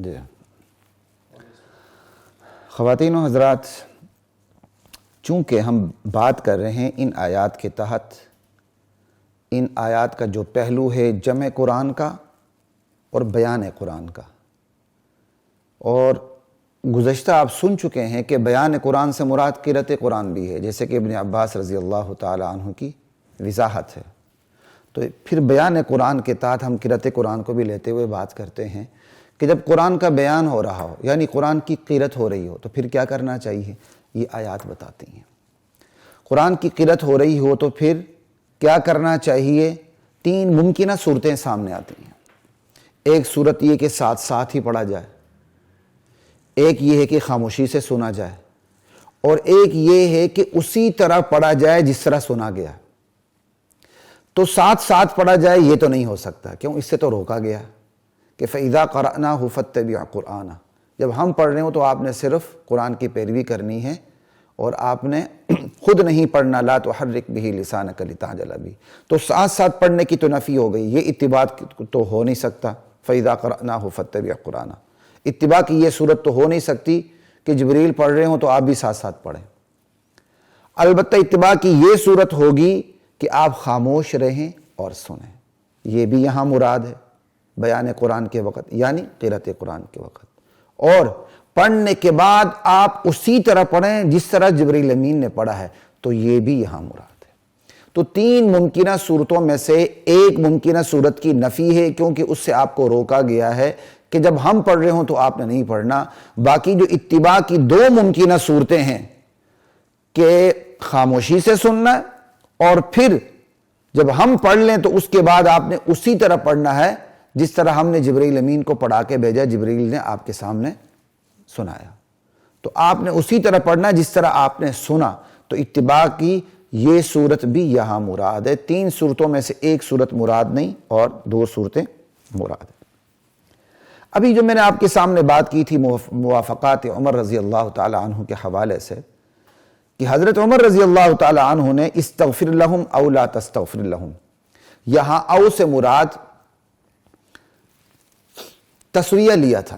جی خواتین و حضرات، چونکہ ہم بات کر رہے ہیں ان آیات کے تحت، ان آیات کا جو پہلو ہے جمع قرآن کا اور بیان قرآن کا، اور گزشتہ آپ سن چکے ہیں کہ بیان قرآن سے مراد قرأت قرآن بھی ہے، جیسے کہ ابن عباس رضی اللہ تعالی عنہ کی وضاحت ہے۔ تو پھر بیان قرآن کے تحت ہم قرأت قرآن کو بھی لیتے ہوئے بات کرتے ہیں کہ جب قرآن کا بیان ہو رہا ہو، یعنی قرآن کی قرأت ہو رہی ہو، تو پھر کیا کرنا چاہیے، یہ آیات بتاتی ہیں۔ قرآن کی قرأت ہو رہی ہو تو پھر کیا کرنا چاہیے، تین ممکنہ صورتیں سامنے آتی ہیں۔ ایک صورت یہ کہ ساتھ ساتھ ہی پڑھا جائے، ایک یہ ہے کہ خاموشی سے سنا جائے، اور ایک یہ ہے کہ اسی طرح پڑھا جائے جس طرح سنا گیا۔ تو ساتھ ساتھ پڑھا جائے یہ تو نہیں ہو سکتا، کیوں؟ اس سے تو روکا گیا کہ فَإِذَا قَرَأْنَاهُ فَاتَّبِعْ قُرْآنَهُ، جب ہم پڑھ رہے ہوں تو آپ نے صرف قرآن کی پیروی کرنی ہے، اور آپ نے خود نہیں پڑھنا، لَا تُحَرِّكْ بِهِ لِسَانَكَ لِتَعْجَلَ بِهِ۔ تو ساتھ ساتھ پڑھنے کی تو نفی ہو گئی، یہ اتباع تو ہو نہیں سکتا، فَإِذَا قَرَأْنَاهُ فَاتَّبِعْ قُرْآنَهُ، اتباع کی یہ صورت تو ہو نہیں سکتی کہ جبریل پڑھ رہے ہوں تو آپ بھی ساتھ ساتھ پڑھیں۔ البتہ اتباع کی یہ صورت ہوگی کہ آپ خاموش رہیں اور سنیں، یہ بھی یہاں مراد ہے بیان قرآن کے وقت، یعنی قرأت قرآن کے وقت، اور پڑھنے کے بعد آپ اسی طرح پڑھیں جس طرح جبریل امین نے پڑھا ہے، تو یہ بھی یہاں مراد ہے۔ تو تین ممکنہ صورتوں میں سے ایک ممکنہ صورت کی نفی ہے، کیونکہ اس سے آپ کو روکا گیا ہے کہ جب ہم پڑھ رہے ہوں تو آپ نے نہیں پڑھنا۔ باقی جو اتباع کی دو ممکنہ صورتیں ہیں کہ خاموشی سے سننا، اور پھر جب ہم پڑھ لیں تو اس کے بعد آپ نے اسی طرح پڑھنا ہے جس طرح ہم نے جبریل امین کو پڑھا کے بھیجا، جبریل نے آپ کے سامنے سنایا، تو آپ نے اسی طرح پڑھنا جس طرح آپ نے سنا۔ تو اتباع کی یہ صورت بھی یہاں مراد ہے، تین صورتوں میں سے ایک صورت مراد نہیں اور دو صورتیں مراد ہیں۔ ابھی جو میں نے آپ کے سامنے بات کی تھی موافقات عمر رضی اللہ تعالی عنہ کے حوالے سے، کہ حضرت عمر رضی اللہ تعالی عنہ نے استغفر لہم او لا تستغفر لہم، یہاں او سے مراد تسویہ لیا تھا۔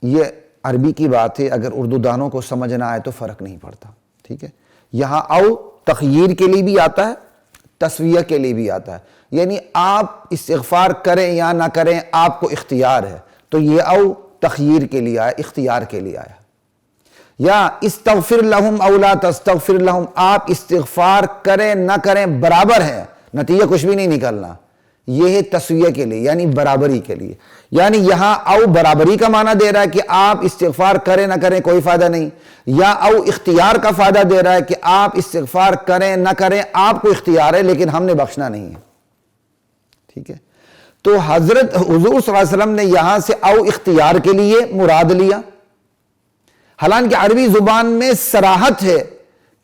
یہ عربی کی بات ہے، اگر اردو دانوں کو سمجھ نہ آئے تو فرق نہیں پڑتا، ٹھیک ہے۔ یہاں او تخییر کے لیے بھی آتا ہے، تسویہ کے لیے بھی آتا ہے، یعنی آپ استغفار کریں یا نہ کریں آپ کو اختیار ہے، تو یہ او تخییر کے لیے آیا، اختیار کے لیے آیا۔ یا استغفر لہم او لا تستغفر لہم، آپ استغفار کریں نہ کریں برابر ہیں، نتیجہ کچھ بھی نہیں نکلنا، یہ ہے تسویہ کے لیے، یعنی برابری کے لیے۔ یعنی یہاں او برابری کا معنی دے رہا ہے کہ آپ استغفار کریں نہ کریں کوئی فائدہ نہیں، یا او اختیار کا فائدہ دے رہا ہے کہ آپ استغفار کریں نہ کریں آپ کو اختیار ہے لیکن ہم نے بخشنا نہیں ہے، ٹھیک ہے۔ تو حضرت حضور صلی اللہ علیہ وسلم نے یہاں سے او اختیار کے لیے مراد لیا، حالانکہ عربی زبان میں صراحت ہے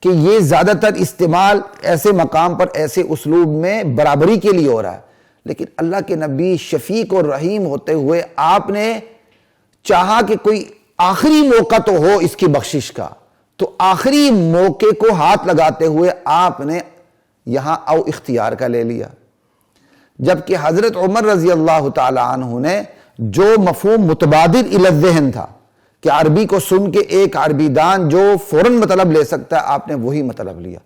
کہ یہ زیادہ تر استعمال ایسے مقام پر ایسے اسلوب میں برابری کے لیے ہو رہا ہے، لیکن اللہ کے نبی شفیق اور رحیم ہوتے ہوئے آپ نے چاہا کہ کوئی آخری موقع تو ہو اس کی بخشش کا، تو آخری موقع کو ہاتھ لگاتے ہوئے آپ نے یہاں او اختیار کا لے لیا، جبکہ حضرت عمر رضی اللہ تعالی عنہ نے جو مفہوم متبادر الی الذہن تھا کہ عربی کو سن کے ایک عربی دان جو فوراً مطلب لے سکتا ہے، آپ نے وہی مطلب لیا۔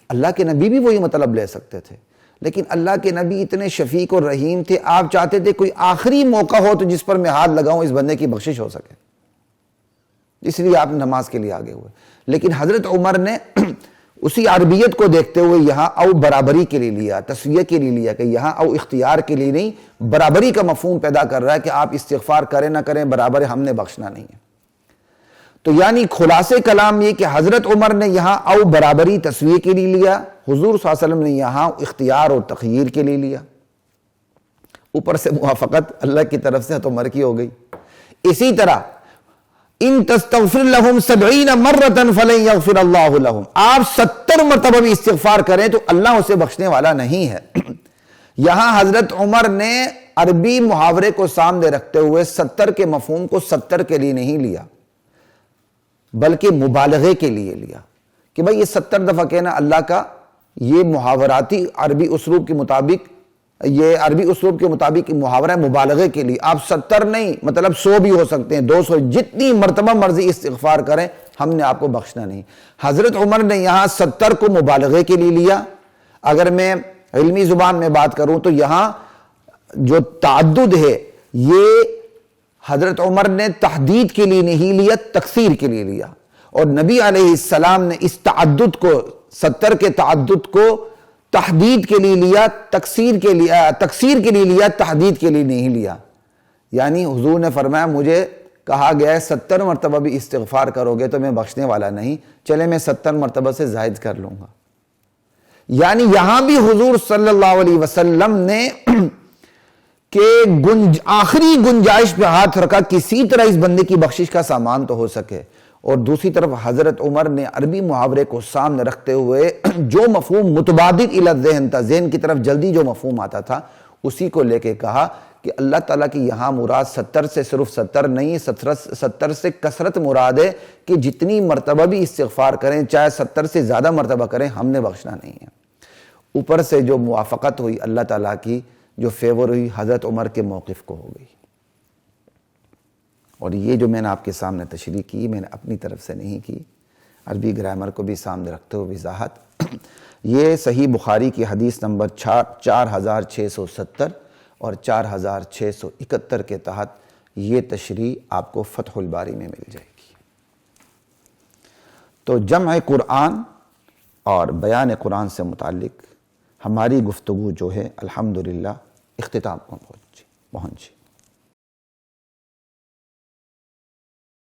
اللہ کے نبی بھی وہی مطلب لے سکتے تھے، لیکن اللہ کے نبی اتنے شفیق اور رحیم تھے، آپ چاہتے تھے کوئی آخری موقع ہو تو جس پر میں ہاتھ لگاؤں اس بندے کی بخشش ہو سکے، اس لیے آپ نماز کے لیے آگے ہوئے۔ لیکن حضرت عمر نے اسی عربیت کو دیکھتے ہوئے یہاں او برابری کے لیے لیا، تسویہ کے لیے لیا، کہ یہاں او اختیار کے لیے نہیں، برابری کا مفہوم پیدا کر رہا ہے کہ آپ استغفار کریں نہ کریں برابر ہے، ہم نے بخشنا نہیں ہے۔ تو یعنی خلاصے کلام یہ کہ حضرت عمر نے یہاں او برابری تسویہ کے لیے لیا، حضور صلی اللہ علیہ وسلم نے یہاں اختیار اور تخییر کے لیے لیا، اوپر سے موافقت اللہ کی طرف سے عمر کی ہو گئی۔ اسی طرح ان تستغفر لہم 70 مرۃ فلن یغفر اللہ لہم، آپ 70 مرتبہ بھی استغفار کریں تو اللہ اسے بخشنے والا نہیں ہے۔ یہاں حضرت عمر نے عربی محاورے کو سامنے رکھتے ہوئے 70 کے مفہوم کو 70 کے لیے نہیں لیا بلکہ مبالغے کے لیے لیا، کہ بھئی یہ 70 دفعہ کہنا اللہ کا، یہ محاوراتی عربی اسلوب کے مطابق یہ عربی اسلوب کے مطابق محاورہ مبالغے کے لیے، آپ 70 نہیں مطلب 100 بھی ہو سکتے ہیں، 200، جتنی مرتبہ مرضی استغفار کریں، ہم نے آپ کو بخشنا نہیں۔ حضرت عمر نے یہاں 70 کو مبالغے کے لیے لیا۔ اگر میں علمی زبان میں بات کروں تو یہاں جو تعدد ہے یہ حضرت عمر نے تحدید کے لیے نہیں لیا، تکثیر کے لیے لیا، اور نبی علیہ السلام نے اس تعدد کو، 70 کے تعدد کو تحدید کے لیے لیا، تکثیر کے لیے لیا، تحدید کے لیے نہیں لیا۔ یعنی حضور نے فرمایا مجھے کہا گیا ہے 70 مرتبہ بھی استغفار کرو گے تو میں بخشنے والا نہیں، چلے میں 70 مرتبہ سے زائد کر لوں گا۔ یعنی یہاں بھی حضور صلی اللہ علیہ وسلم نے کہ آخری گنجائش پہ ہاتھ رکھا، کسی طرح اس بندے کی بخشش کا سامان تو ہو سکے۔ اور دوسری طرف حضرت عمر نے عربی محاورے کو سامنے رکھتے ہوئے جو مفہوم متبادل الی الذہن تھا، ذہن کی طرف جلدی جو مفہوم آتا تھا، اسی کو لے کے کہا کہ اللہ تعالیٰ کی یہاں مراد 70 سے صرف 70 نہیں، 70 سے کثرت مراد ہے کہ جتنی مرتبہ بھی استغفار کریں، چاہے 70 سے زیادہ مرتبہ کریں، ہم نے بخشنا نہیں ہے۔ اوپر سے جو موافقت ہوئی اللہ تعالیٰ کی، جو فیور ہوئی، حضرت عمر کے موقف کو ہو گئی۔ اور یہ جو میں نے آپ کے سامنے تشریح کی، میں نے اپنی طرف سے نہیں کی، عربی گرامر کو بھی سامنے رکھتے ہوئے وضاحت۔ یہ صحیح بخاری کی حدیث نمبر 4670 اور 4671 کے تحت یہ تشریح آپ کو فتح الباری میں مل جائے گی۔ تو جمع قرآن اور بیان قرآن سے متعلق ہماری گفتگو جو ہے الحمدللہ اختتام کو پہنچی۔